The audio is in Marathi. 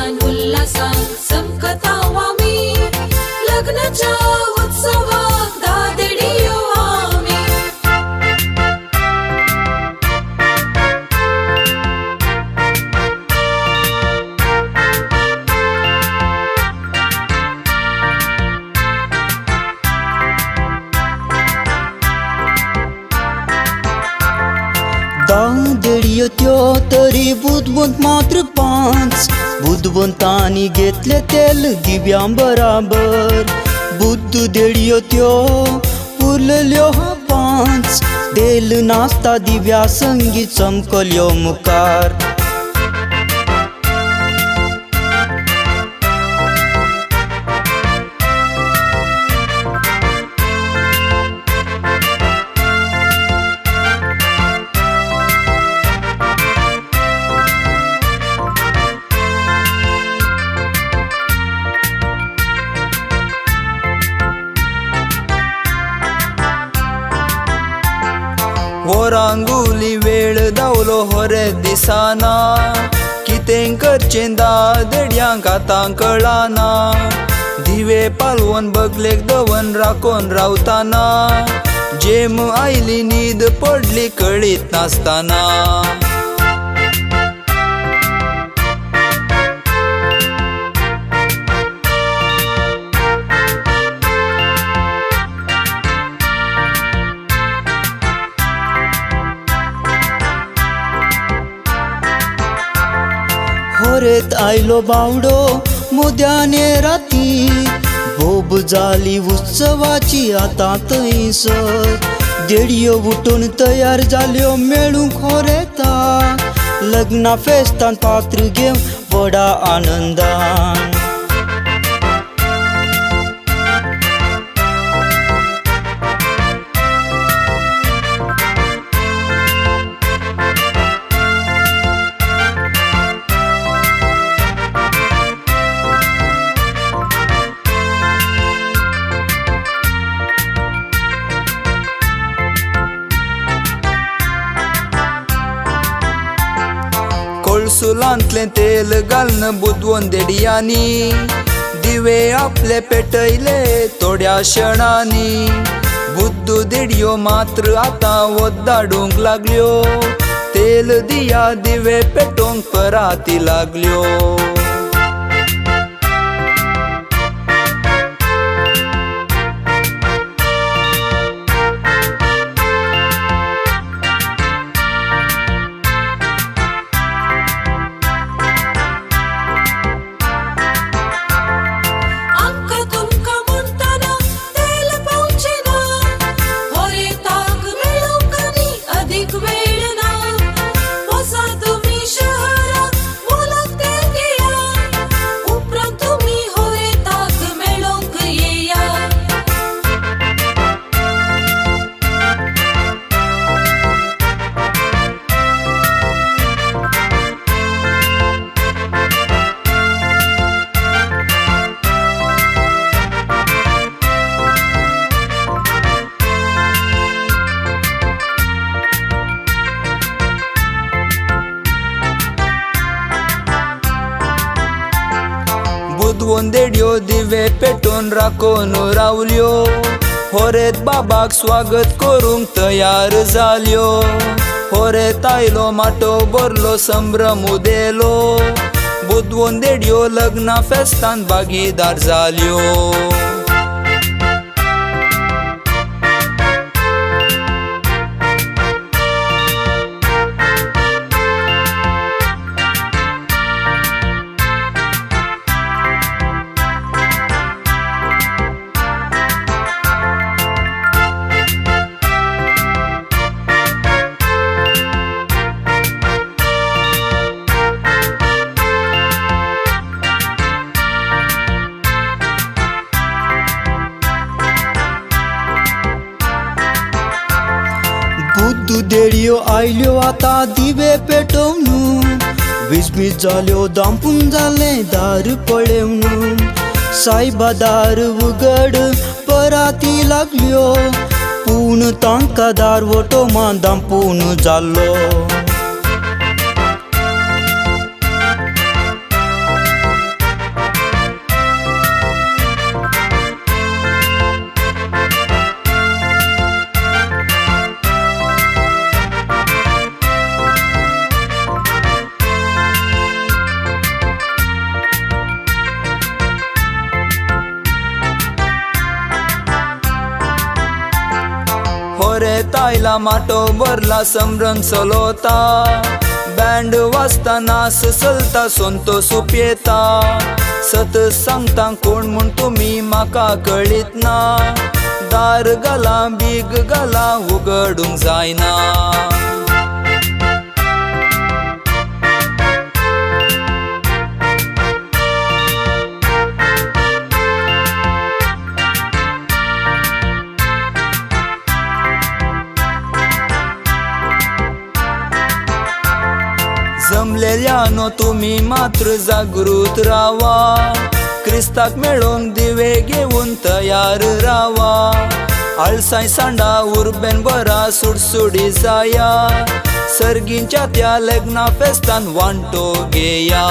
आनंदान उल्हासान समकतावा मी लग्नाच्या उत्सवात दादेडियो आम्ही दादेडियो त्यो तरी बुधवंत मात्र 5 बुधवंतांनी घेतले तेल दिव्यां बराबर बुद्ध देडियो त्यो उरल्यो 5 तेल नाचता दिव्या संगीत चमकल्यो मुखार रांगोली वेळ धावलो होरे दिसाना कितें करचें दादेड्यांक आतां कळना दिवे पालवून बगलेक दवन राखोन रावताना जेम आयली न्हीद पडली कळीत नासतना होरेत आयलो बावडो मोद्याने राती भोब जाली उत्सवाची आतां थंयसर देडियो उठून तयार जाल्यो मेळूंक होरेता लग्ना फेस्तान पात्र घेवन व्हडा आनंदान कळसुलांतलें तेल घालन बुदवून देडियांनी दिवे आपले पेटयले थोड्या क्षणांनी बुद्ध देडियो मात्र आतां वोद्दाडूंक लागल्यो तेल दिया दिवे पेटोवंक पराती लागल्यो बुदवून देडियो दिवे पेटोवन राखोन रावल्यो होरेत बाबाक स्वागत करूंक तयार जाल्यो होरेत आयलो माटो भरलो संभ्रम उदेलो बुदवून देडियो लग्ना फेस्तान भागीदार जाल्यो बुद्ध देडियो आयल्यो आतां दिवे पेटोवन विजमीत जाल्यो दांपून जालें दार पळेवन सायबा दार उगड पराती लागल्यो पूण तांकां दार वटो मा दांपून जाल्लो होरेत आयला माटो भरला समरण चलोता बँड वाजताना चलता संतोष येता सत सांगता कोण म्हूण तुमी म्हाका कळीत ना दार घाला बीग घाला उगडूंक जायना जमलेल्यानो तुम्ही मात्र जागृत रावा क्रिस्ताक मेळोंक दिवे घेऊन तयार रावा आळसाय सांडा उर्बेन बरा सुडसुडी जाया सर्गींच्या त्या लग्ना फेस्तान वांटो घेया